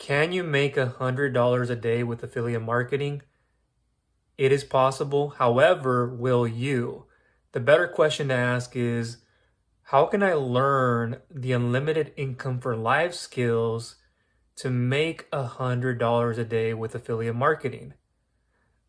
Can you make $100 a day with affiliate marketing? It is possible. However, will you? The better question to ask is, how can I learn the unlimited income for life skills to make $100 a day with affiliate marketing?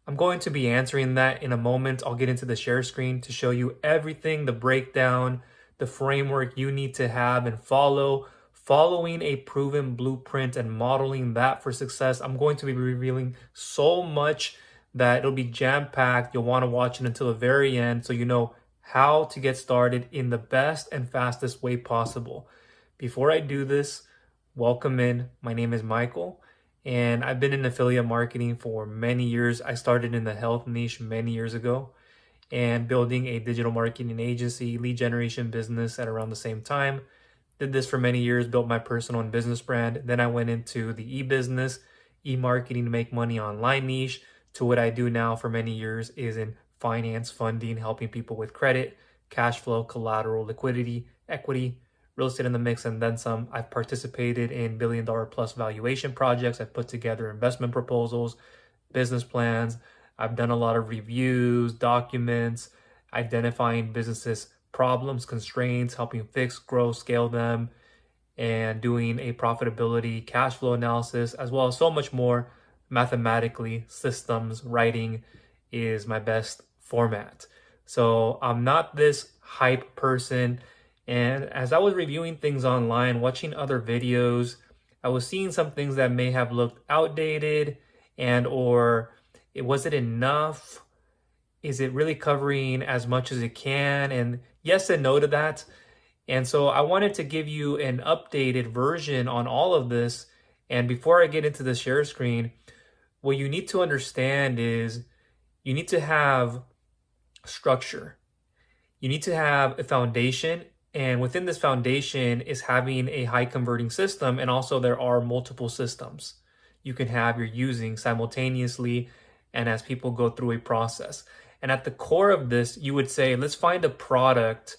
I'm going to be answering that in a moment. I'll get into the share screen to show you everything, the breakdown, the framework you need to have and following a proven blueprint and modeling that for success. I'm going to be revealing so much that it'll be jam-packed. You'll want to watch it until the very end so you know how to get started in the best and fastest way possible. Before I do this, welcome in. My name is Michael. And I've been in affiliate marketing for many years. I started in the health niche many years ago and building a digital marketing agency, lead generation business at around the same time. Did this for many years, built my personal and business brand. Then I went into the e-business, e-marketing to make money online niche, to what I do now for many years is in finance, funding, helping people with credit, cash flow, collateral, liquidity, equity, real estate in the mix, and then some. I've participated in billion-dollar plus valuation projects. I've put together investment proposals, business plans. I've done a lot of reviews, documents, identifying businesses' problems, constraints, helping fix, grow, scale them, and doing a profitability, cash flow analysis, as well as so much more. Mathematically, systems, writing is my best format. So I'm not this hype person. And as I was reviewing things online, watching other videos, I was seeing some things that may have looked outdated was it enough? Is it really covering as much as it can? And yes and no to that. And so I wanted to give you an updated version on all of this. And before I get into the share screen, what you need to understand is you need to have structure. You need to have a foundation. And within this foundation is having a high converting system. And also there are multiple systems you can have you're using simultaneously and as people go through a process. And at the core of this, you would say, let's find a product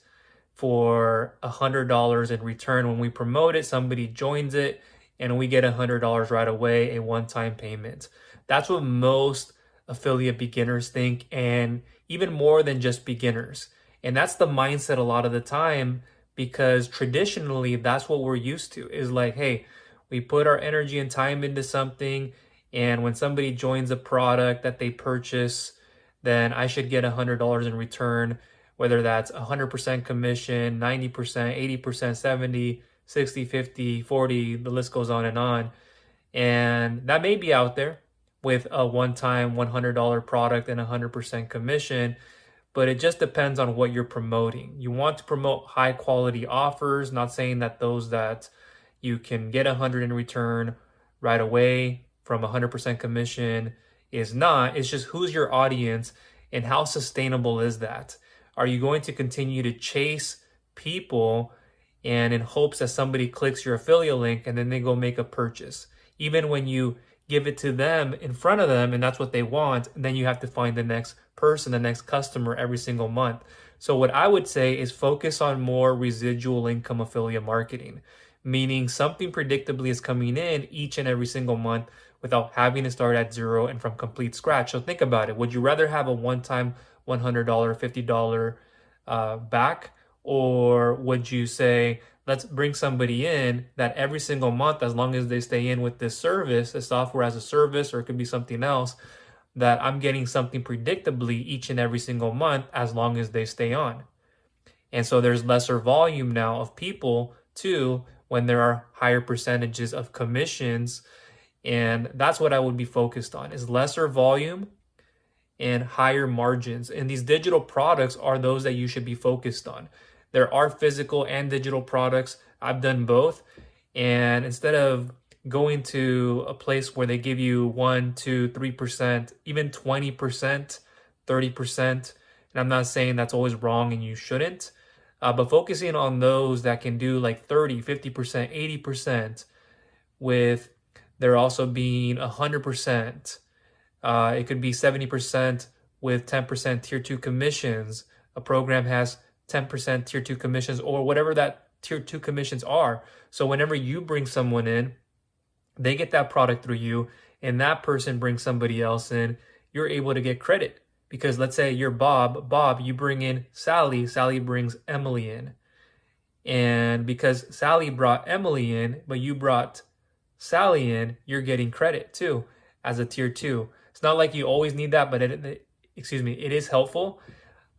for $100 in return. When we promote it, somebody joins it and we get $100 right away, a one-time payment. That's what most affiliate beginners think, and even more than just beginners. And that's the mindset a lot of the time, because traditionally that's what we're used to is like, hey, we put our energy and time into something, and when somebody joins a product that they purchase, then I should get $100 in return, whether that's 100% commission, 90%, 80%, 70, 60, 50, 40, the list goes on. And that may be out there with a one-time $100 product and 100% commission, but it just depends on what you're promoting. You want to promote high quality offers, not saying that those that you can get 100 in return right away from 100% commission is not. It's just who's your audience and how sustainable is that? Are you going to continue to chase people and in hopes that somebody clicks your affiliate link and then they go make a purchase? Even when you give it to them in front of them and that's what they want, then you have to find the next person, the next customer every single month. So what I would say is focus on more residual income affiliate marketing, meaning something predictably is coming in each and every single month without having to start at zero and from complete scratch. So think about it. Would you rather have a one-time $100, $50 back, or would you say, let's bring somebody in that every single month, as long as they stay in with this service, a software as a service, or it could be something else, that I'm getting something predictably each and every single month as long as they stay on. And so there's lesser volume now of people too, when there are higher percentages of commissions. And that's what I would be focused on, is lesser volume and higher margins. And these digital products are those that you should be focused on. There are physical and digital products. I've done both. And instead of going to a place where they give you 1%, 2%, 3%, even 20%, 30%, and I'm not saying that's always wrong and you shouldn't, but focusing on those that can do like 30, 50%, 80%, with there also being 100%. It could be 70% with 10% tier 2 commissions. A program has 10% tier 2 commissions, or whatever that tier 2 commissions are. So whenever you bring someone in They get that product through you, and that person brings somebody else in. You're able to get credit because let's say you're Bob, you bring in Sally, Sally brings Emily in. And because Sally brought Emily in, but you brought Sally in, you're getting credit too as a tier two. It's not like you always need that, but excuse me, it is helpful.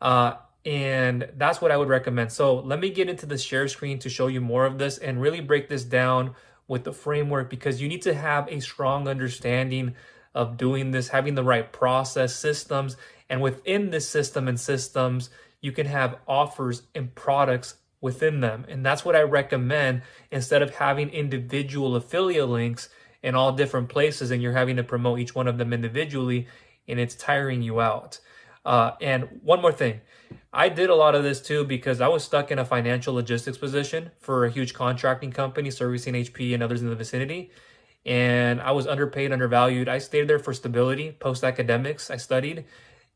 Uh, and that's what I would recommend. So let me get into the share screen to show you more of this and really break this down with the framework because you need to have a strong understanding of doing this, having the right process systems. And within this system and systems, you can have offers and products within them. And that's what I recommend instead of having individual affiliate links in all different places and you're having to promote each one of them individually and it's tiring you out. And one more thing, I did a lot of this too because I was stuck in a financial logistics position for a huge contracting company servicing HP and others in the vicinity. And I was underpaid, undervalued. I stayed there for stability, post academics. I studied.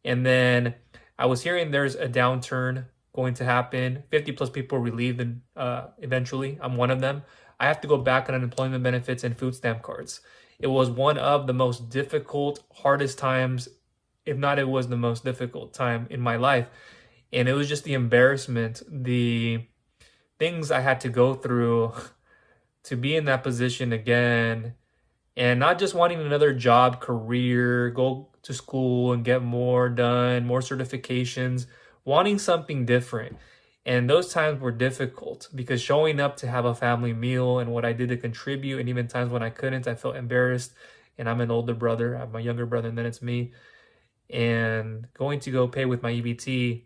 And then I was hearing there's a downturn going to happen. 50 plus people relieved and eventually. I'm one of them. I have to go back on unemployment benefits and food stamp cards. It was one of the most difficult, hardest times, if not it was the most difficult time in my life. And it was just the embarrassment, the things I had to go through to be in that position again and not just wanting another job, career, go to school and get more done, more certifications, wanting something different. And those times were difficult because showing up to have a family meal and what I did to contribute, and even times when I couldn't, I felt embarrassed. And I'm an older brother, I have my younger brother, and then it's me. And going to go pay with my EBT,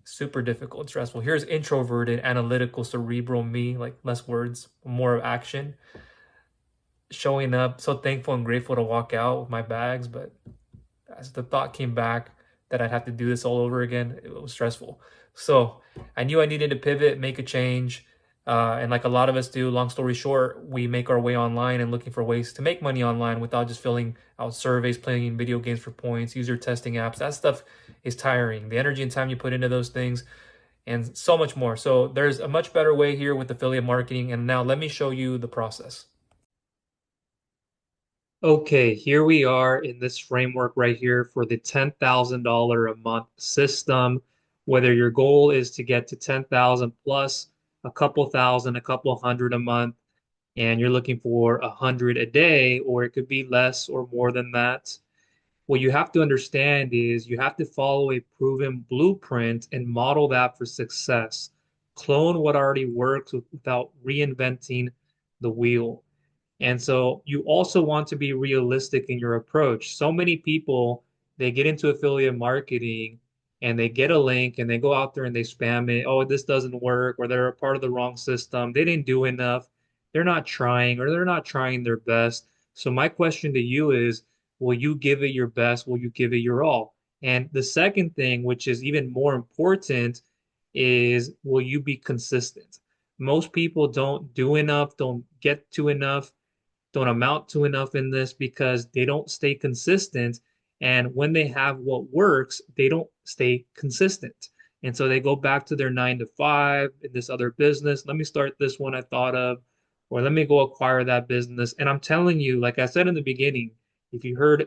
super difficult, stressful. Here's introverted, analytical, cerebral me, like less words, more of action. Showing up, so thankful and grateful to walk out with my bags, but as the thought came back that I'd have to do this all over again, it was stressful. So I knew I needed to pivot, make a change. And like a lot of us do, long story short, we make our way online and looking for ways to make money online without just filling out surveys, playing video games for points, user testing apps. That stuff is tiring. The energy and time you put into those things and so much more. So there's a much better way here with affiliate marketing. And now let me show you the process. Okay, here we are in this framework right here for the $10,000 a month system. Whether your goal is to get to 10,000 plus a couple thousand, a couple hundred a month, and you're looking for 100 a day, or it could be less or more than that. What you have to understand is you have to follow a proven blueprint and model that for success. Clone what already works without reinventing the wheel. And so you also want to be realistic in your approach. So many people, they get into affiliate marketing and they get a link and they go out there and they spam it. Oh, this doesn't work, or they're a part of the wrong system. They didn't do enough. They're not trying, or they're not trying their best. So my question to you is, will you give it your best? Will you give it your all? And the second thing, which is even more important, is will you be consistent? Most people don't do enough, don't get to enough, don't amount to enough in this because they don't stay consistent. And when they have what works, they don't stay consistent. And so they go back to their 9 to 5 in this other business. Let me start this one I thought of, or let me go acquire that business. And I'm telling you, like I said in the beginning, if you heard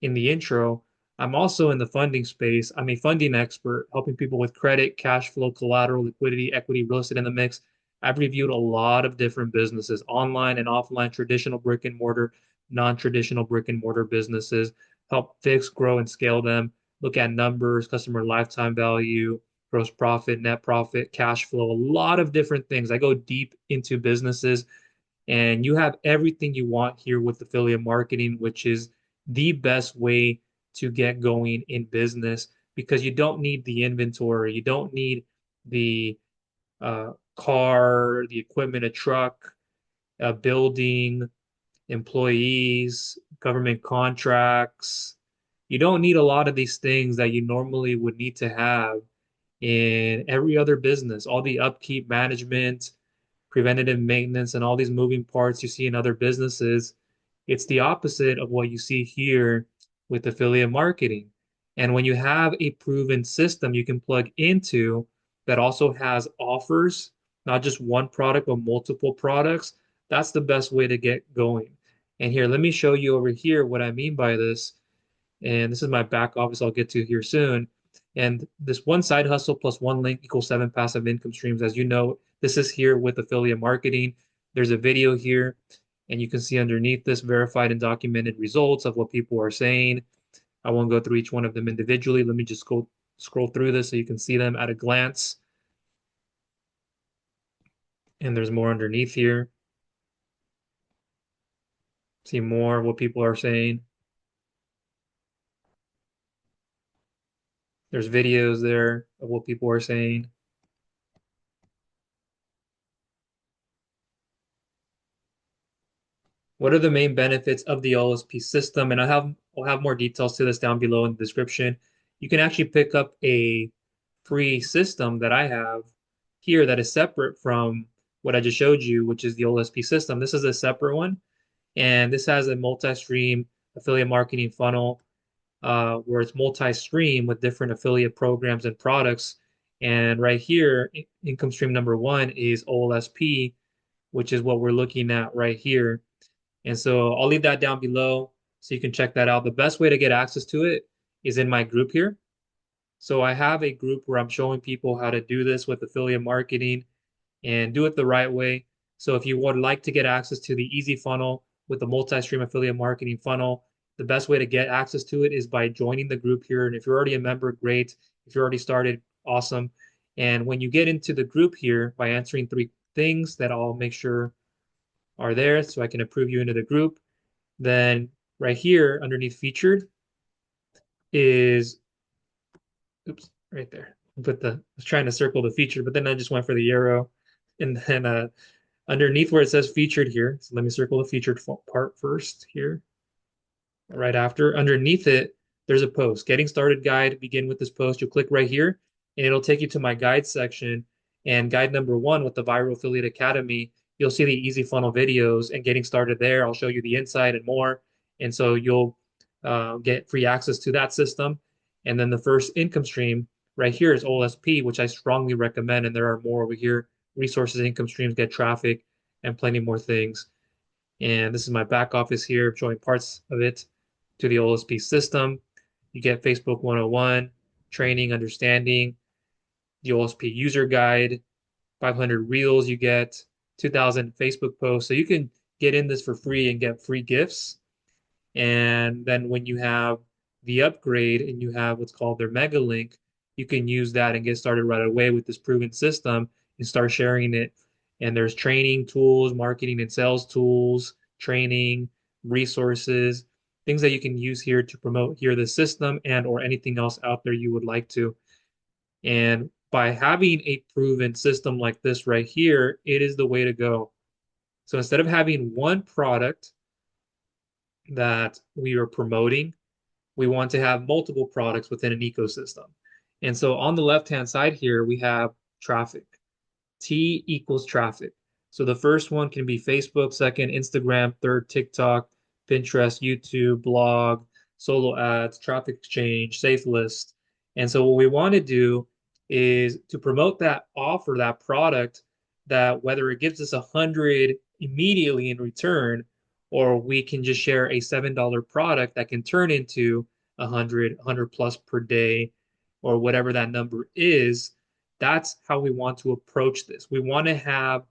in the intro, I'm also in the funding space. I'm a funding expert, helping people with credit, cash flow, collateral, liquidity, equity, real estate in the mix. I've reviewed a lot of different businesses, online and offline, traditional brick and mortar, non-traditional brick and mortar businesses, help fix, grow, and scale them, look at numbers, customer lifetime value, gross profit, net profit, cash flow, a lot of different things. I go deep into businesses, and you have everything you want here with affiliate marketing, which is the best way to get going in business because you don't need the inventory, you don't need the car, the equipment, a truck, a building, employees, government contracts. You don't need a lot of these things that you normally would need to have in every other business. All the upkeep, management, preventative maintenance, and all these moving parts you see in other businesses. It's the opposite of what you see here with affiliate marketing. And when you have a proven system you can plug into that also has offers, not just one product, but multiple products, that's the best way to get going. And here, let me show you over here what I mean by this. And this is my back office I'll get to here soon. And this one side hustle plus one link equals seven passive income streams. As you know, this is here with affiliate marketing. There's a video here, and you can see underneath this verified and documented results of what people are saying. I won't go through each one of them individually. Let me just go scroll through this so you can see them at a glance. And there's more underneath here. See more of what people are saying. There's videos there of what people are saying. What are the main benefits of the OLSP system? And I'll have more details to this down below in the description. You can actually pick up a free system that I have here that is separate from what I just showed you, which is the OLSP system. This is a separate one, and this has a multi-stream affiliate marketing funnel where it's multi-stream with different affiliate programs and products. And right here, income stream number one is OLSP, which is what we're looking at right here. And so I'll leave that down below so you can check that out. The best way to get access to it is in my group here. So I have a group where I'm showing people how to do this with affiliate marketing and do it the right way. So if you would like to get access to the easy funnel with the multi-stream affiliate marketing funnel, the best way to get access to it is by joining the group here. And if you're already a member, great. If you're already started, awesome. And when you get into the group here by answering three things that I'll make sure are there so I can approve you into the group, then right here underneath featured is, oops, right there. I was trying to circle the featured, but then I just went for the arrow. And then underneath where it says featured here, so let me circle the featured part first here. Right after, underneath it, there's a post, getting started guide, begin with this post. You'll click right here and it'll take you to my guide section. And guide number one with the Viral Affiliate Academy, you'll see the easy funnel videos and getting started there. I'll show you the inside and more. And so you'll get free access to that system. And then the first income stream right here is OLSP, which I strongly recommend. And there are more over here, resources, income streams, get traffic, and plenty more things. And this is my back office here showing parts of it to the OLSP system. You get Facebook 101, training, understanding, the OLSP user guide, 500 reels you get, 2,000 Facebook posts. So you can get in this for free and get free gifts. And then when you have the upgrade and you have what's called their mega link, you can use that and get started right away with this proven system and start sharing it. And there's training tools, marketing and sales tools, training, resources, things that you can use here to promote here the system and or anything else out there you would like to. And by having a proven system like this right here, it is the way to go. So instead of having one product that we are promoting, we want to have multiple products within an ecosystem. And so on the left-hand side here, we have traffic. T equals traffic. So the first one can be Facebook, second, Instagram, third, TikTok, Pinterest, YouTube, blog, solo ads, traffic exchange, safe list. And so what we want to do is to promote that offer, that product, that whether it gives us 100 immediately in return, or we can just share a $7 product that can turn into 100 plus per day, or whatever that number is. That's how we want to approach this. We want to have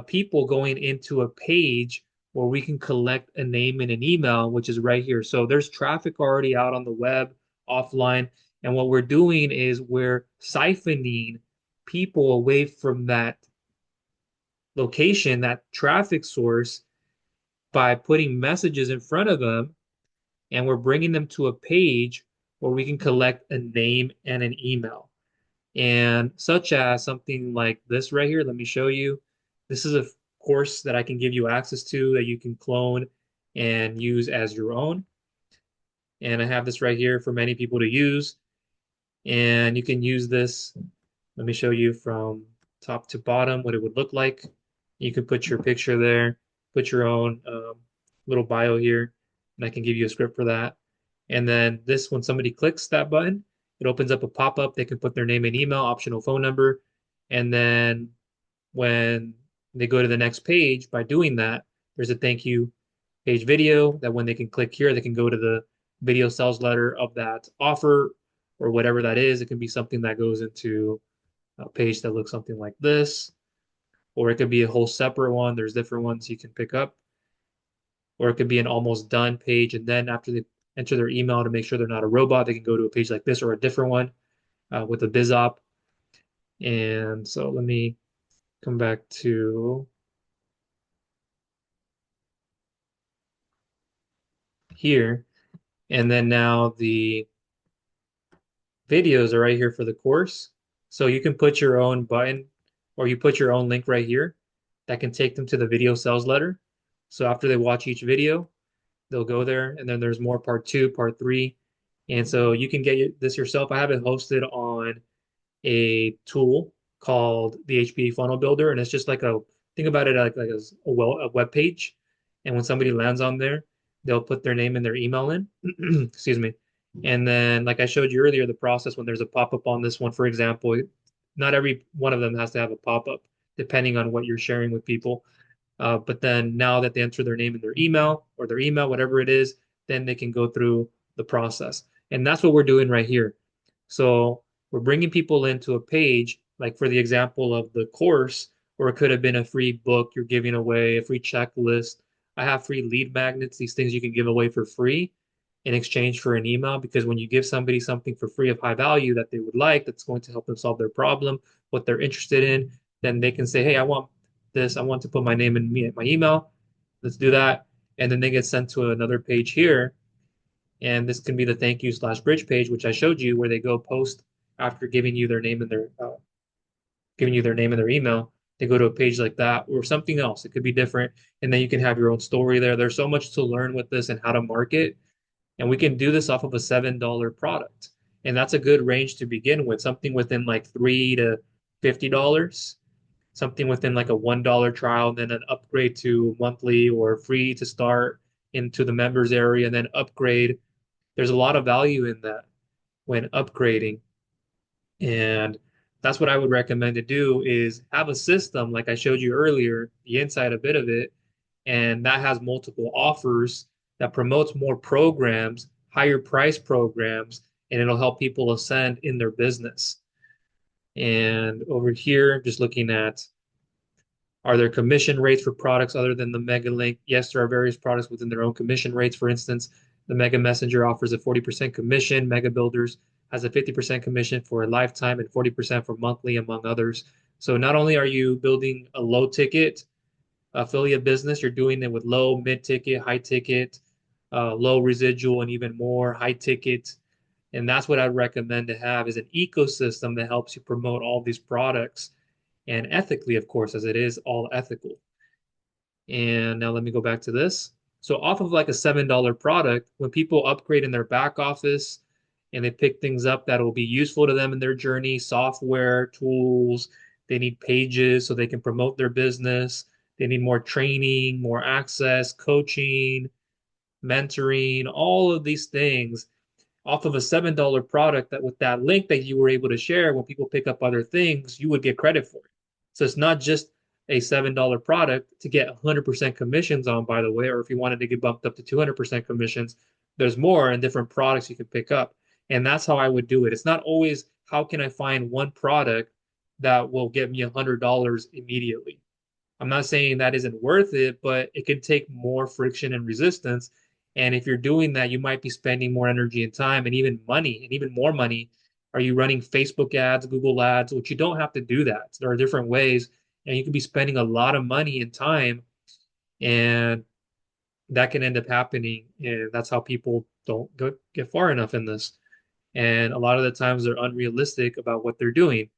people going into a page where we can collect a name and an email, which is right here. So there's traffic already out on the web, offline. And what we're doing is we're siphoning people away from that location, that traffic source, by putting messages in front of them. And we're bringing them to a page where we can collect a name and an email. And such as something like this right here, let me show you. This is a course that I can give you access to that you can clone and use as your own. And I have this right here for many people to use. And you can use this. Let me show you from top to bottom what it would look like. You could put your picture there, put your own little bio here, and I can give you a script for that. And then this, when somebody clicks that button, it opens up a pop-up. They can put their name and email, optional phone number. And then when they go to the next page, by doing that, there's a thank you page video, that when they can click here, they can go to the video sales letter of that offer or whatever that is. It can be something that goes into a page that looks something like this, or it could be a whole separate one. There's different ones you can pick up, or it could be an almost done page. And then after they enter their email to make sure they're not a robot, they can go to a page like this or a different one with a biz op. And so let me come back to here. And then now the videos are right here for the course. So you can put your own button or you put your own link right here that can take them to the video sales letter. So after they watch each video, they'll go there and then there's more part two, part three. And so you can get this yourself. I have it hosted on a tool called the HPA Funnel Builder, and it's just like a think about it like a web page. And when somebody lands on there, they'll put their name and their email in. Excuse me. And then, like I showed you earlier, the process when there's a pop-up on this one, for example, not every one of them has to have a pop-up, depending on what you're sharing with people. But then now that they enter their name and their email or their email, whatever it is, then they can go through the process. And that's what we're doing right here. So we're bringing people into a page, like for the example of the course, or it could have been a free book you're giving away, a free checklist. I have free lead magnets, these things you can give away for free in exchange for an email, because when you give somebody something for free of high value that they would like, that's going to help them solve their problem, what they're interested in, then they can say, hey, I want this. I want to put my name and my email. Let's do that. And then they get sent to another page here. And this can be the thank you slash bridge page, which I showed you, where they go post after giving you their name and their email. They go to a page like that or something else. It could be different. And then you can have your own story there. There's so much to learn with this and how to market. And we can do this off of a $7 product. And that's a good range to begin with, something within like $3 to $50, something within like a $1 trial, and then an upgrade to monthly or free to start into the members area, and then upgrade. There's a lot of value in that when upgrading. And that's what I would recommend to do is have a system like I showed you earlier, the inside a bit of it, and that has multiple offers that promotes more programs, higher price programs, and it'll help people ascend in their business. And over here, just looking at, are there commission rates for products other than the Mega Link? Yes, there are various products within their own commission rates. For instance, the Mega Messenger offers a 40% commission. Mega Builders has a 50% commission for a lifetime and 40% for monthly, among others. So not only are you building a low ticket affiliate business, you're doing it with low, mid ticket, high ticket, low residual, and even more high ticket. And that's what I'd recommend to have is an ecosystem that helps you promote all these products and ethically, of course, as it is all ethical. And now let me go back to this. So off of like a $7 product, when people upgrade in their back office and they pick things up that will be useful to them in their journey, software, tools, they need pages so they can promote their business. They need more training, more access, coaching, mentoring, all of these things off of a $7 product, that with that link that you were able to share, when people pick up other things, you would get credit for it. So it's not just a $7 product to get 100% commissions on, by the way, or if you wanted to get bumped up to 200% commissions, there's more and different products you can pick up. And that's how I would do it. It's not always how can I find one product that will get me $100 immediately. I'm not saying that isn't worth it, but it can take more friction and resistance. And if you're doing that, you might be spending more energy and time and even money and even more money. Are you running Facebook ads, Google ads, which you don't have to do that. There are different ways, and you can be spending a lot of money and time, and that can end up happening. And that's how people don't get far enough in this. And a lot of the times they're unrealistic about what they're doing.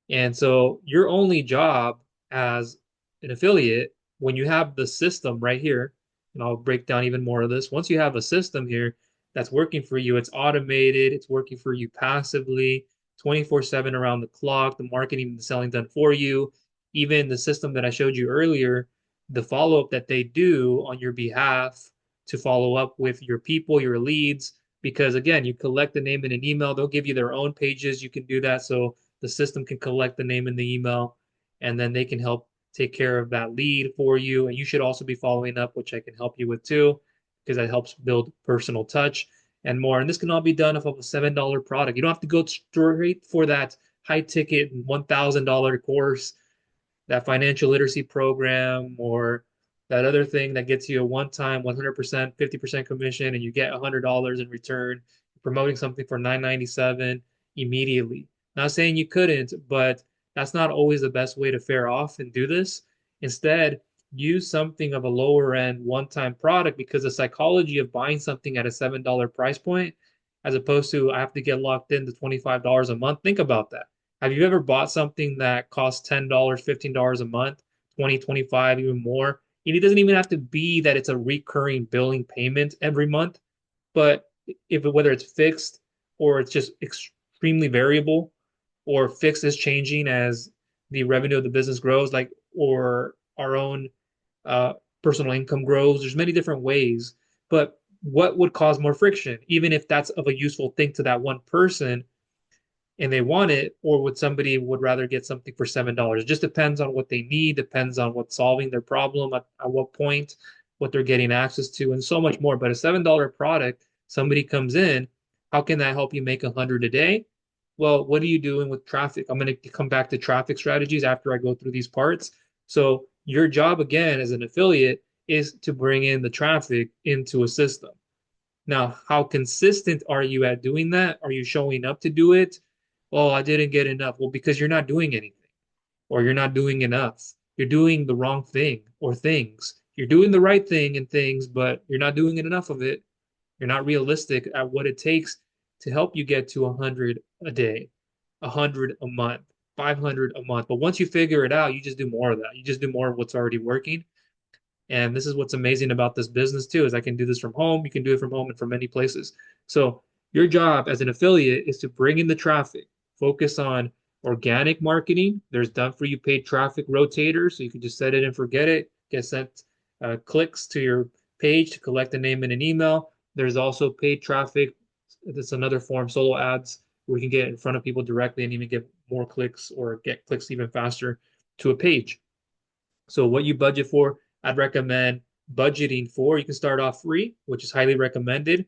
And so your only job as an affiliate, when you have the system right here, and I'll break down even more of this. Once you have a system here that's working for you, it's automated, it's working for you passively, 24/7 around the clock, the marketing and the selling done for you. Even the system that I showed you earlier, the follow-up that they do on your behalf to follow up with your people, your leads, because again, you collect the name and an email, they'll give you their own pages. You can do that. So the system can collect the name and the email, and then they can help take care of that lead for you. And you should also be following up, which I can help you with too, because that helps build personal touch and more. And this can all be done off of a $7 product. You don't have to go straight for that high ticket $1,000 course, that financial literacy program, or that other thing that gets you a one-time 100%, 50% commission, and you get $100 in return, promoting something for $9.97 immediately. Not saying you couldn't, but that's not always the best way to fare off and do this. Instead, use something of a lower end one-time product, because the psychology of buying something at a $7 price point, as opposed to I have to get locked into $25 a month. Think about that. Have you ever bought something that costs $10, $15 a month, 20, 25, even more? And it doesn't even have to be that it's a recurring billing payment every month, but whether it's fixed or it's just extremely variable, or fixed is changing as the revenue of the business grows, like, or our own uh, personal income grows. There's many different ways, but what would cause more friction, even if that's of a useful thing to that one person and they want it, or would somebody would rather get something for $7? It just depends on what they need, depends on what's solving their problem at what point, what they're getting access to, and so much more. But a $7 product, somebody comes in, how can that help you make 100 a day? Well, what are you doing with traffic? I'm going to come back to traffic strategies after I go through these parts. So your job again as an affiliate is to bring in the traffic into a system. Now, how consistent are you at doing that? Are you showing up to do it? Oh, I didn't get enough. Well, because you're not doing anything, or you're not doing enough. You're doing the wrong thing or things. You're doing the right thing and things, but you're not doing enough of it. You're not realistic at what it takes to help you get to 100 a day, 100 a month, 500 a month. But once you figure it out, you just do more of that. You just do more of what's already working. And this is what's amazing about this business too, is I can do this from home. You can do it from home and from many places. So your job as an affiliate is to bring in the traffic, focus on organic marketing. There's done for you paid traffic rotators, so you can just set it and forget it, get sent clicks to your page to collect a name and an email. There's also paid traffic. That's another form, solo ads, where you can get in front of people directly and even get more clicks or get clicks even faster to a page. So what you budget for, I'd recommend budgeting for. You can start off free, which is highly recommended,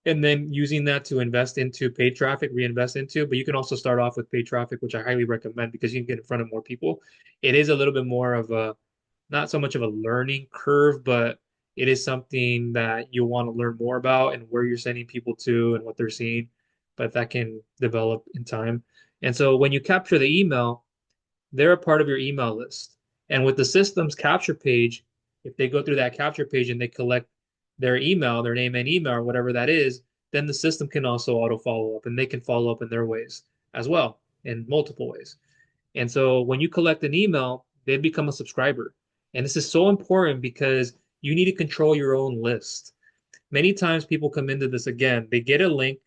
and then using that to invest into paid traffic, reinvest into. But you can also start off with paid traffic, which I highly recommend because you can get in front of more people. It is a little bit more of a, not so much of a learning curve, but it is something that you'll want to learn more about and where you're sending people to and what they're seeing. But that can develop in time. And so when you capture the email, they're a part of your email list. And with the system's capture page, if they go through that capture page and they collect their email, their name and email, or whatever that is, then the system can also auto follow up and they can follow up in their ways as well, in multiple ways. And so when you collect an email, they become a subscriber. And this is so important because you need to control your own list. Many times people come into this again, they get a link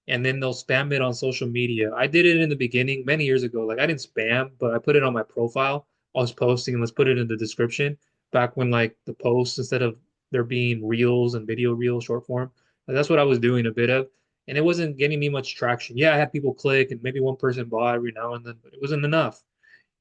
and then they'll spam it on social media. I did it in the beginning many years ago. Like I didn't spam, but I put it on my profile. I was posting and let's put it in the description back when like the posts, instead of there being reels and video reels short form, like, that's what I was doing a bit of. And it wasn't getting me much traction. Yeah, I had people click and maybe one person bought every now and then, but it wasn't enough.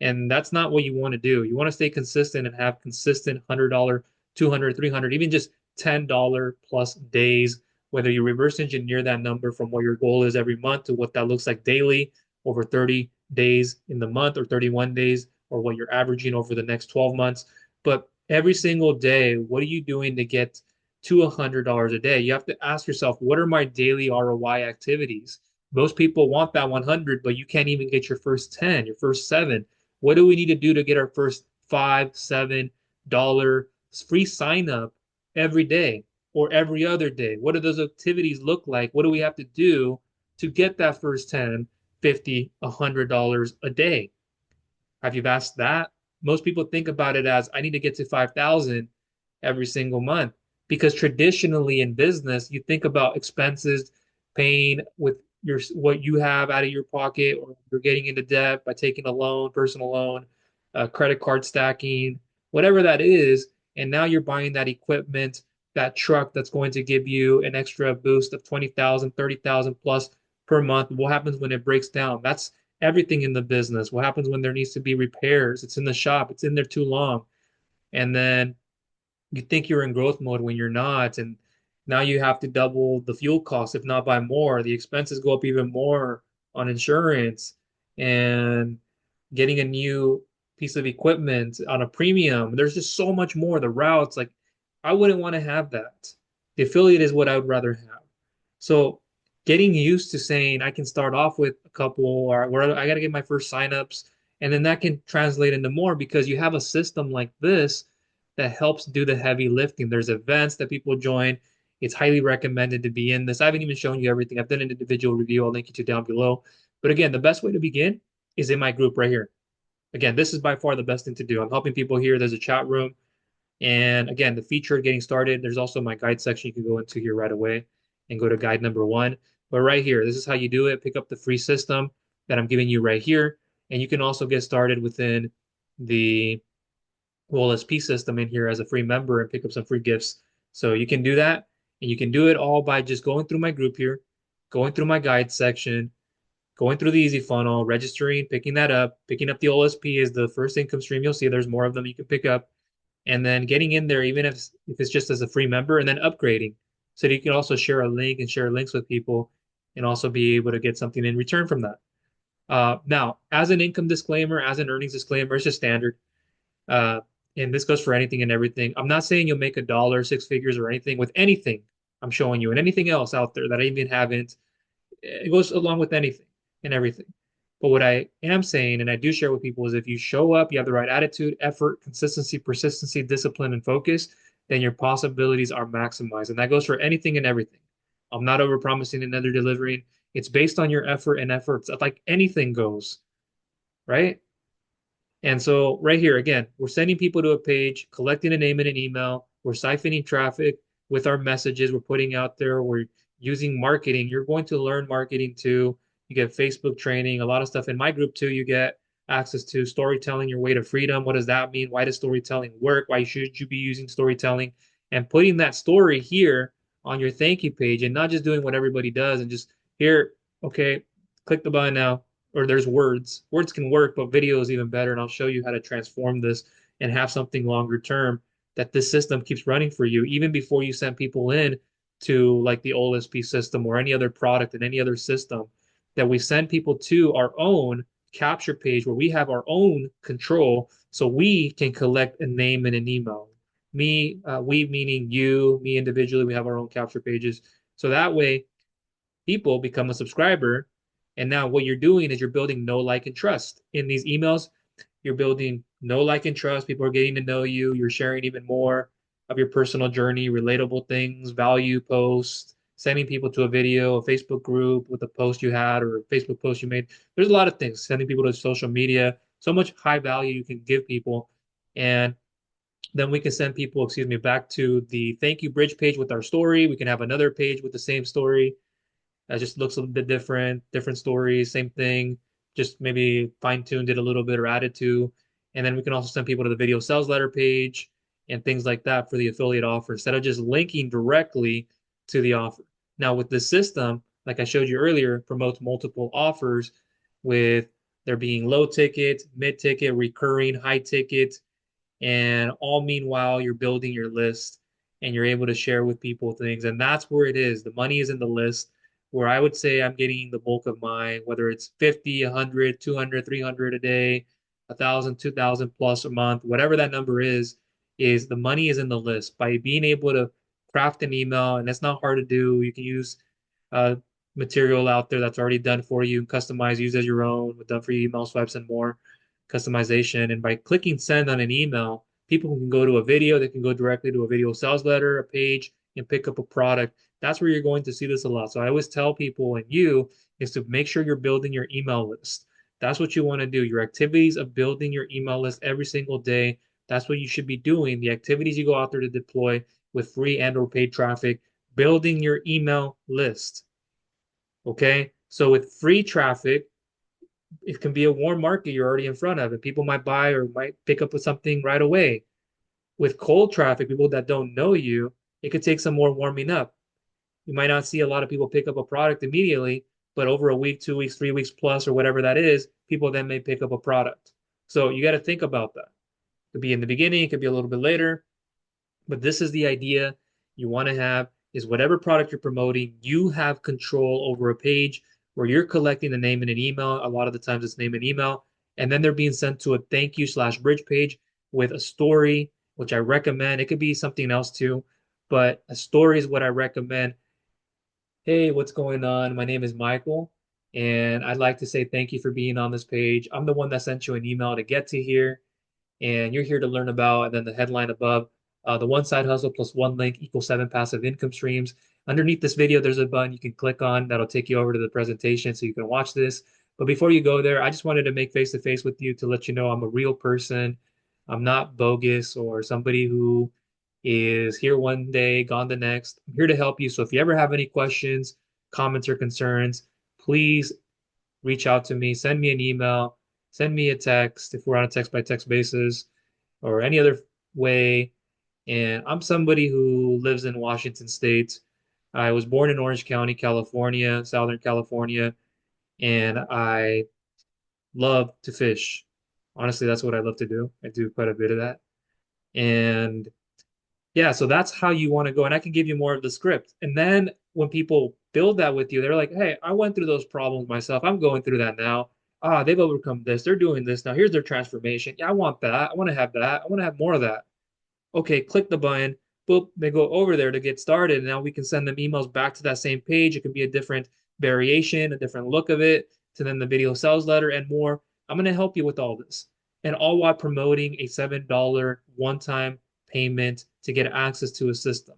And that's not what you want to do. You want to stay consistent and have consistent $100, 200, 300, even just $10 plus days, whether you reverse engineer that number from what your goal is every month to what that looks like daily over 30 days in the month, or 31 days, or what you're averaging over the next 12 months. But every single day, what are you doing to get to $100 a day? You have to ask yourself, what are my daily ROI activities? Most people want that 100, but you can't even get your first 10, your first seven. What do we need to do to get our first $5, $7 free sign up every day or every other day? What do those activities look like? What do we have to do to get that first 10, 50, $100 a day? Have you asked that? Most people think about it as I need to get to 5,000 every single month, because traditionally in business, you think about expenses, paying with your what you have out of your pocket, or you're getting into debt by taking a loan, personal loan, credit card stacking, whatever that is. And now you're buying that equipment, that truck that's going to give you an extra boost of 20,000, 30,000 plus per month. What happens when it breaks down? That's everything in the business. What happens when there needs to be repairs? It's in the shop, it's in there too long. And then you think you're in growth mode when you're not. And now you have to double the fuel costs, if not by more. The expenses go up even more on insurance and getting a new piece of equipment on a premium. There's just so much more. The routes, like I wouldn't want to have that. The affiliate is what I would rather have. So getting used to saying I can start off with a couple or where I got to get my first signups, and then that can translate into more because you have a system like this that helps do the heavy lifting. There's events that people join. It's highly recommended to be in this. I haven't even shown you everything. I've done an individual review. I'll link you to down below. But again, the best way to begin is in my group right here. Again, this is by far the best thing to do. I'm helping people here. There's a chat room. And again, the feature getting started, there's also my guide section you can go into here right away and go to guide number one. But right here, this is how you do it. Pick up the free system that I'm giving you right here. And you can also get started within the OLSP system in here as a free member and pick up some free gifts. So you can do that. And you can do it all by just going through my group here, going through my guide section, going through the easy funnel, registering, picking that up, picking up the OLSP is the first income stream you'll see. There's more of them you can pick up, and then getting in there, even if it's just as a free member, and then upgrading so that you can also share a link and share links with people and also be able to get something in return from that. Now, as an income disclaimer, as an earnings disclaimer, it's just standard. Uh, and this goes for anything and everything. I'm not saying you'll make a dollar, six figures, or anything with anything I'm showing you and anything else out there that I even haven't. It goes along with anything and everything. But what I am saying, and I do share with people, is if you show up, you have the right attitude, effort, consistency, persistency, discipline, and focus, then your possibilities are maximized. And that goes for anything and everything. I'm not over promising and under delivering. It's based on your effort and efforts, like anything goes, right? And so right here, again, we're sending people to a page, collecting a name and an email. We're siphoning traffic with our messages we're putting out there. We're using marketing. You're going to learn marketing too. You get Facebook training, a lot of stuff in my group too. You get access to storytelling, your way to freedom. What does that mean? Why does storytelling work? Why should you be using storytelling? And putting that story here on your thank you page and not just doing what everybody does and just here, okay, click the button now, or there's words. Words can work, but video is even better. And I'll show you how to transform this and have something longer term that this system keeps running for you, even before you send people in to like the OLSP system or any other product and any other system, that we send people to our own capture page where we have our own control so we can collect a name and an email. We meaning you, me individually, we have our own capture pages. So that way people become a subscriber. And now what you're doing is you're building know, like, and trust. In these emails, you're building know, like, and trust. People are getting to know you. You're sharing even more of your personal journey, relatable things, value posts, sending people to a video, a Facebook group with a post you had or a Facebook post you made. There's a lot of things, sending people to social media, so much high value you can give people. And then we can send people, excuse me, back to the thank you bridge page with our story. We can have another page with the same story that just looks a little bit different, different stories, same thing, just maybe fine-tuned it a little bit or added to. And then we can also send people to the video sales letter page and things like that for the affiliate offer instead of just linking directly to the offer. Now, with this system, like I showed you earlier, promotes multiple offers with there being low ticket, mid ticket, recurring, high ticket, and all meanwhile you're building your list and you're able to share with people things. And that's where it is. The money is in the list, where I would say I'm getting the bulk of mine, whether it's 50, 100, 200, 300 a day, 1,000, 2,000 plus a month, whatever that number is the money is in the list. By being able to craft an email, and it's not hard to do. You can use uh, material out there that's already done for you, customize, use as your own, with done for you email swipes and more customization. And by clicking send on an email, people can go to a video, they can go directly to a video sales letter, a page, and pick up a product. That's where you're going to see this a lot. So I always tell people, and you, is to make sure you're building your email list. That's what you want to do. Your activities of building your email list every single day. That's what you should be doing. The activities you go out there to deploy with free and or paid traffic, building your email list. Okay. So with free traffic, it can be a warm market you're already in front of, and people might buy or might pick up with something right away. With cold traffic, people that don't know you, it could take some more warming up. You might not see a lot of people pick up a product immediately, but over a week, 2 weeks, 3 weeks plus, or whatever that is, people then may pick up a product. So you got to think about that. It could be in the beginning, it could be a little bit later, but this is the idea you want to have is whatever product you're promoting, you have control over a page where you're collecting the name and an email. A lot of the times it's name and email, and then they're being sent to a thank you slash bridge page with a story, which I recommend. It could be something else too, but a story is what I recommend. Hey, what's going on? My name is Michael, and I'd like to say thank you for being on this page. I'm the one that sent you an email to get to here, and you're here to learn about, and then the headline above, the one side hustle plus one link equals 7 passive income streams. Underneath this video, there's a button you can click on that'll take you over to the presentation so you can watch this. But before you go there, I just wanted to make face to face with you to let you know I'm a real person. I'm not bogus or somebody who is here one day, gone the next. I'm here to help you. So if you ever have any questions, comments, or concerns, please reach out to me, send me an email, send me a text if we're on a text by text basis or any other way. And I'm somebody who lives in Washington State. I was born in Orange County, California, Southern California, and I love to fish. Honestly, that's what I love to do. I do quite a bit of that. And yeah, so that's how you want to go. And I can give you more of the script. And then when people build that with you, they're like, hey, I went through those problems myself. I'm going through that now. Ah, they've overcome this. They're doing this now. Here's their transformation. Yeah, I want that. I want to have that. I want to have more of that. Okay, click the button. Boop, they go over there to get started. And now we can send them emails back to that same page. It can be a different variation, a different look of it, to then the video sales letter and more. I'm going to help you with all this. And all while promoting a $7 one-time payment to get access to a system.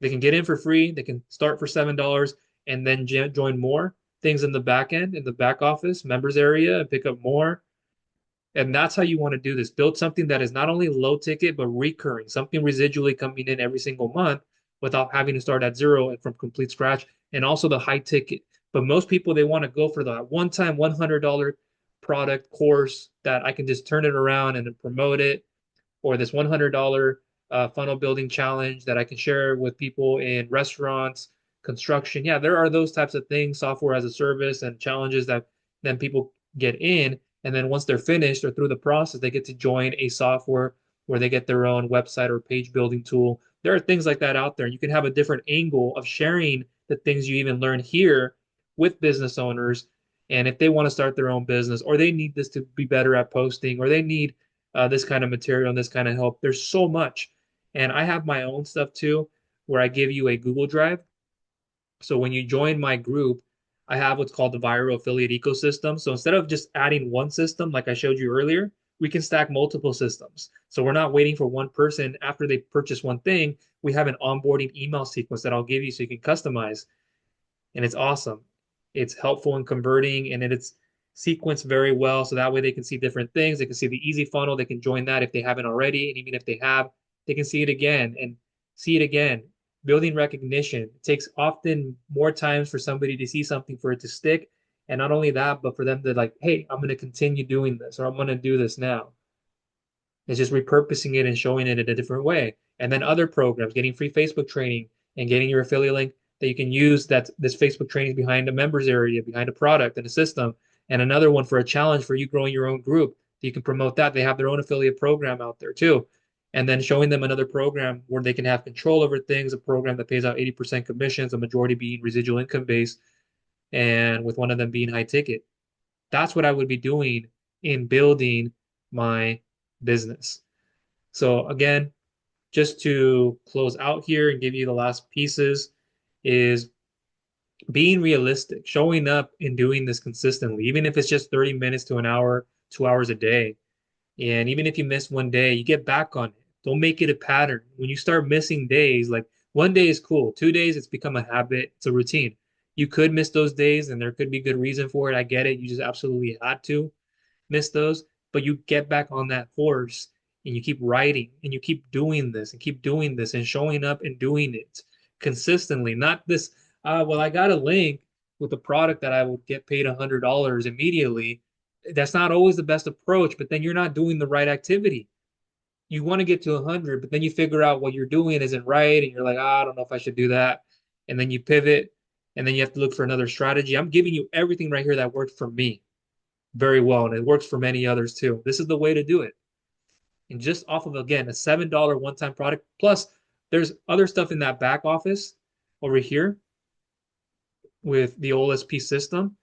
They can get in for free. They can start for $7 and then join more things in the back end, in the back office, members area, and pick up more. And that's how you want to do this. Build something that is not only low ticket, but recurring, something residually coming in every single month without having to start at zero and from complete scratch. And also the high ticket. But most people, they want to go for the one time $100 product course that I can just turn it around and then promote it, or this $100 funnel building challenge that I can share with people in restaurants, construction. Yeah, there are those types of things, software as a service and challenges that then people get in. And then once they're finished or through the process, they get to join a software where they get their own website or page building tool. There are things like that out there. You can have a different angle of sharing the things you even learn here with business owners. And if they want to start their own business or they need this to be better at posting or they need this kind of material and this kind of help. There's so much. And I have my own stuff too, where I give you a Google Drive. So when you join my group, I have what's called the viral affiliate ecosystem. So instead of just adding one system, like I showed you earlier, we can stack multiple systems. So we're not waiting for one person after they purchase one thing. We have an onboarding email sequence that I'll give you so you can customize. And it's awesome. It's helpful in converting and it's sequenced very well. So that way they can see different things. They can see the easy funnel. They can join that if they haven't already. And even if they have, they can see it again and see it again. Building recognition. It takes often more times for somebody to see something for it to stick. And not only that, but for them to like, hey, I'm going to continue doing this or I'm going to do this now. It's just repurposing it and showing it in a different way. And then other programs, getting free Facebook training and getting your affiliate link that you can use that this Facebook training is behind a members area, behind a product and a system. And another one for a challenge for you growing your own group. You can promote that. They have their own affiliate program out there too. And then showing them another program where they can have control over things, a program that pays out 80% commissions, a majority being residual income based, and with one of them being high ticket. That's what I would be doing in building my business. So again, just to close out here and give you the last pieces is being realistic, showing up and doing this consistently, even if it's just 30 minutes to an hour, 2 hours a day. And even if you miss one day, you get back on it. Don't make it a pattern. When you start missing days, like one day is cool, 2 days, it's become a habit, it's a routine. You could miss those days and there could be good reason for it. I get it. You just absolutely had to miss those, but you get back on that horse and you keep writing and you keep doing this and keep doing this and showing up and doing it consistently. Not this, well, I got a link with a product that I would get paid $100 immediately. That's not always the best approach, but then you're not doing the right activity. You want to get to 100, but then you figure out what you're doing isn't right and you're like, I don't know if I should do that. And then you pivot and then you have to look for another strategy. I'm giving you everything right here that worked for me very well, and it works for many others too. This is the way to do it. And just off of, again, a $7 one-time product. Plus, there's other stuff in that back office over here with the OLSP system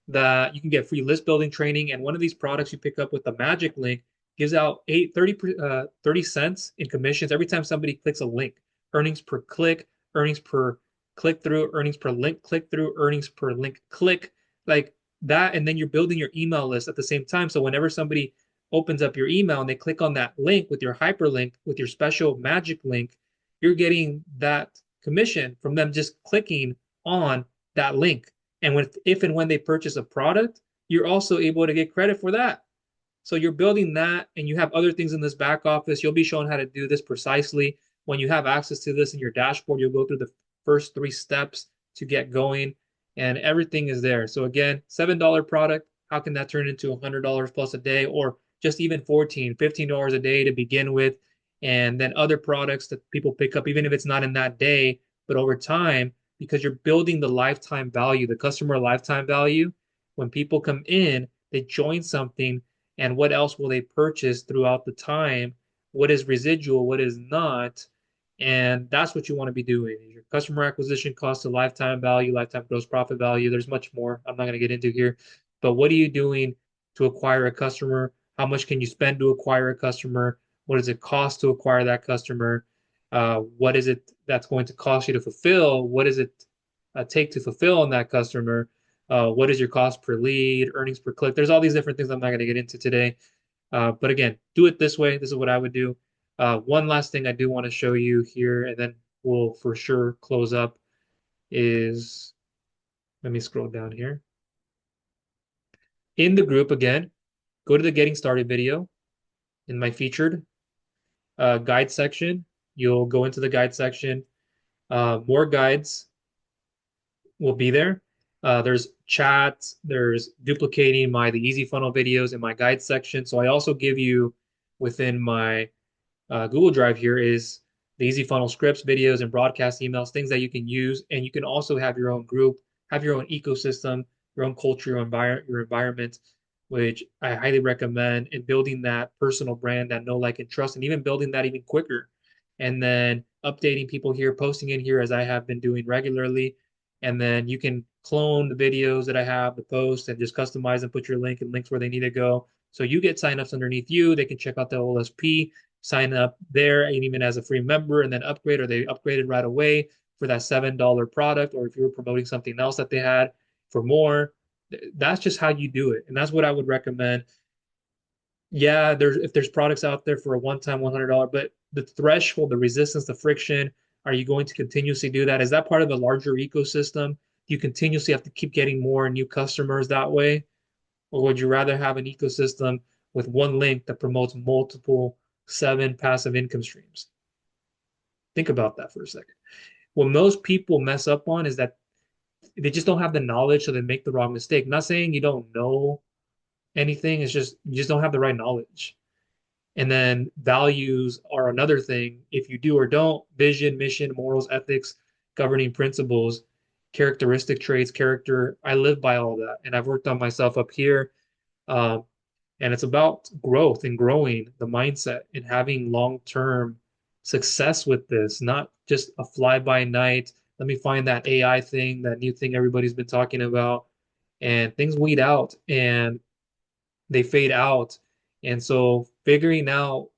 that you can get free list building training. And one of these products you pick up with the magic link gives out 30 cents in commissions every time somebody clicks a link. Earnings per click, earnings per click through, earnings per link click through, earnings per link click, like that. And then you're building your email list at the same time. So whenever somebody opens up your email and they click on that link with your hyperlink, with your special magic link, you're getting that commission from them just clicking on that link. And if and when they purchase a product, you're also able to get credit for that. So you're building that, and you have other things in this back office. You'll be shown how to do this precisely. When you have access to this in your dashboard, you'll go through the first 3 steps to get going, and everything is there. So again, $7 product, how can that turn into $100 plus a day, or just even $15 a day to begin with? And then other products that people pick up, even if it's not in that day, but over time, because you're building the lifetime value, the customer lifetime value. When people come in, they join something, and what else will they purchase throughout the time? What is residual? What is not? And that's what you want to be doing. Your customer acquisition cost to lifetime value, lifetime gross profit value. There's much more I'm not going to get into here. But what are you doing to acquire a customer? How much can you spend to acquire a customer? What does it cost to acquire that customer? What is it that's going to cost you to fulfill? What does it take to fulfill on that customer? What is your cost per lead, earnings per click? There's all these different things I'm not going to get into today. But again, do it this way. This is what I would do. One last thing I do want to show you here, and then we'll for sure close up, is, let me scroll down here. In the group, again, go to the getting started video in my featured guide section. You'll go into the guide section. More guides will be there. There's chats, there's duplicating the easy funnel videos in my guide section. So I also give you within my Google Drive here is the easy funnel scripts, videos, and broadcast emails, things that you can use. And you can also have your own group, have your own ecosystem, your own culture, your environment, which I highly recommend in building that personal brand that know, like, and trust, and even building that even quicker. And then updating people here, posting in here as I have been doing regularly. And then you can clone the videos that I have, the post, and just customize and put your link and links where they need to go. So you get signups underneath you. They can check out the OLSP, sign up there, and even as a free member, and then upgrade, or they upgraded right away for that $7 product, or if you were promoting something else that they had for more. That's just how you do it. And that's what I would recommend. Yeah, if there's products out there for a one-time $100, but the threshold, the resistance, the friction, are you going to continuously do that? Is that part of a larger ecosystem? Do you continuously have to keep getting more new customers that way? Or would you rather have an ecosystem with one link that promotes multiple 7 passive income streams? Think about that for a second. What most people mess up on is that they just don't have the knowledge, so they make the wrong mistake. I'm not saying you don't know anything, it's just you just don't have the right knowledge. And then values are another thing. If you do or don't, vision, mission, morals, ethics, governing principles, characteristic traits, character. I live by all that. And I've worked on myself up here. Um, and it's about growth and growing the mindset and having long-term success with this, not just a fly-by-night. Let me find that AI thing, that new thing everybody's been talking about, and things weed out and they fade out. And so figuring out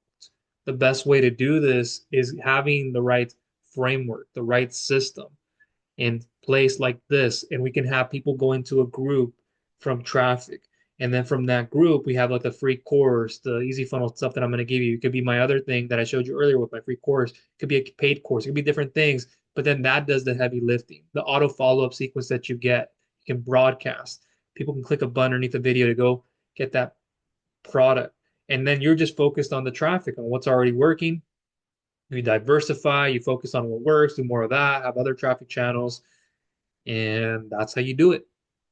the best way to do this is having the right framework, the right system in place like this. And we can have people go into a group from traffic. And then from that group, we have like the free course, the easy funnel stuff that I'm going to give you. It could be my other thing that I showed you earlier with my free course. It could be a paid course. It could be different things. But then that does the heavy lifting. The auto follow-up sequence that you get, you can broadcast. People can click a button underneath the video to go get that product. And then you're just focused on the traffic, on what's already working. You diversify, you focus on what works, do more of that, have other traffic channels, and that's how you do it.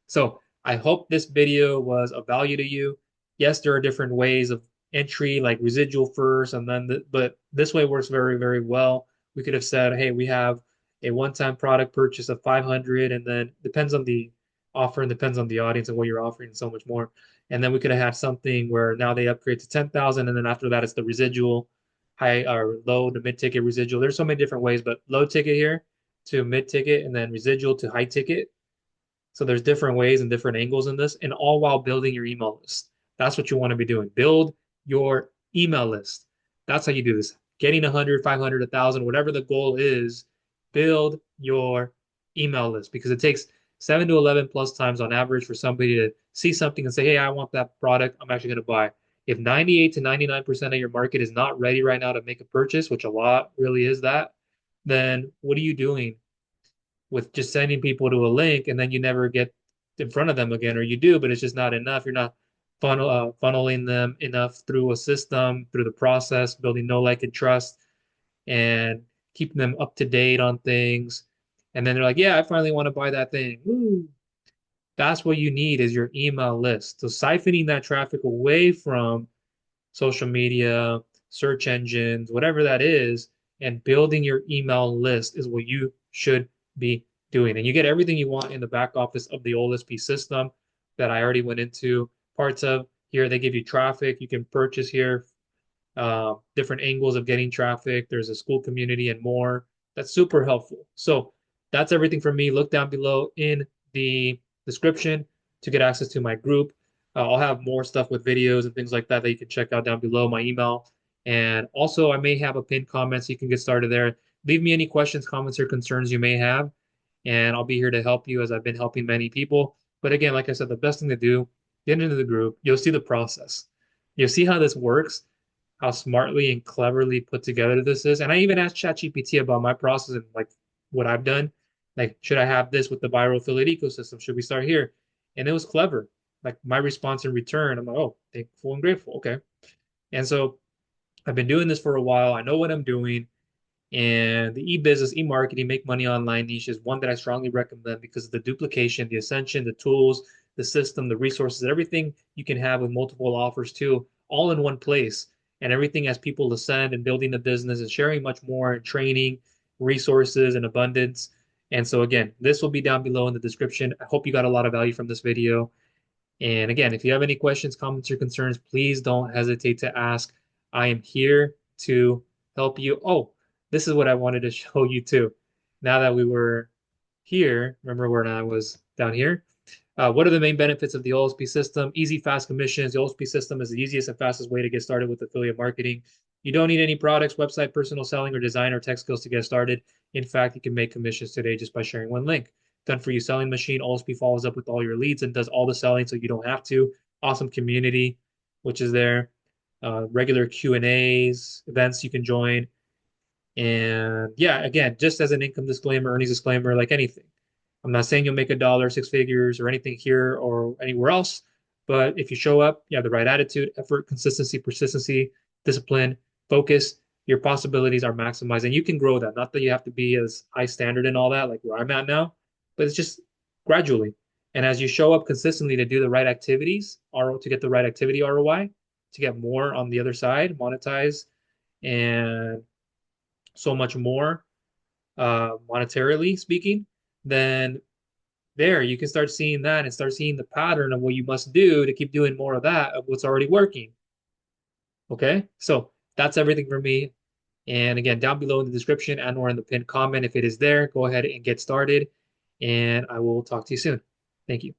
So I hope this video was of value to you. Yes, there are different ways of entry, like residual first, and then but this way works very, very well. We could have said, hey, we have a one-time product purchase of 500, and then depends on the offer and depends on the audience and what you're offering and so much more. And then we could have had something where now they upgrade to 10,000, and then after that it's the residual, high or low to mid ticket residual. There's so many different ways, but low ticket here to mid ticket, and then residual to high ticket. So there's different ways and different angles in this, and all while building your email list. That's what you want to be doing. Build your email list. That's how you do this. Getting 100, 500, 1,000, whatever the goal is, build your email list because it takes 7 to 11 plus times on average for somebody to see something and say, hey, I want that product. I'm actually going to buy. If 98 to 99% of your market is not ready right now to make a purchase, which a lot really is that, then what are you doing with just sending people to a link and then you never get in front of them again, or you do, but it's just not enough. You're not funneling them enough through a system, through the process, building know, like, and trust, and keeping them up to date on things. And then they're like, yeah, I finally want to buy that thing. Woo. That's what you need is your email list. So siphoning that traffic away from social media, search engines, whatever that is, and building your email list is what you should be doing. And you get everything you want in the back office of the OLSP system that I already went into parts of. Here, they give you traffic. You can purchase here different angles of getting traffic. There's a school community and more. That's super helpful. So that's everything from me. Look down below in the description to get access to my group. I'll have more stuff with videos and things like that that you can check out down below, my email. And also, I may have a pinned comment so you can get started there. Leave me any questions, comments, or concerns you may have, and I'll be here to help you as I've been helping many people. But again, like I said, the best thing to do, get into the group. You'll see the process. You'll see how this works, how smartly and cleverly put together this is. And I even asked ChatGPT about my process and like what I've done. Like, should I have this with the viral affiliate ecosystem? Should we start here? And it was clever. Like my response in return, I'm like, oh, thankful and grateful. Okay. And so I've been doing this for a while. I know what I'm doing. And the e-business, e-marketing, make money online niche is one that I strongly recommend because of the duplication, the ascension, the tools, the system, the resources, everything you can have with multiple offers too, all in one place. And everything as people ascend and building the business and sharing much more and training, resources and abundance. And so again, this will be down below in the description. I hope you got a lot of value from this video. And again, if you have any questions, comments, or concerns, please don't hesitate to ask. I am here to help you. Oh, this is what I wanted to show you too. Now that we were here, remember when I was down here? What are the main benefits of the OLSP system? Easy, fast commissions. The OLSP system is the easiest and fastest way to get started with affiliate marketing. You don't need any products, website, personal selling, or design or tech skills to get started. In fact, you can make commissions today just by sharing one link. Done for you selling machine. OLSP follows up with all your leads and does all the selling so you don't have to. Awesome community, which is there. Regular Q&As, events you can join. And yeah, again, just as an income disclaimer, earnings disclaimer, like anything. I'm not saying you'll make a dollar, six figures, or anything here or anywhere else, but if you show up, you have the right attitude, effort, consistency, persistency, discipline, focus, your possibilities are maximized. And you can grow that. Not that you have to be as high standard and all that, like where I'm at now, but it's just gradually. And as you show up consistently to do the right activities, or to get the right activity ROI, to get more on the other side, monetize, and so much more monetarily speaking, then there you can start seeing that and start seeing the pattern of what you must do to keep doing more of that of what's already working. Okay, so that's everything for me. And again, down below in the description and or in the pinned comment, if it is there, go ahead and get started. And I will talk to you soon. Thank you.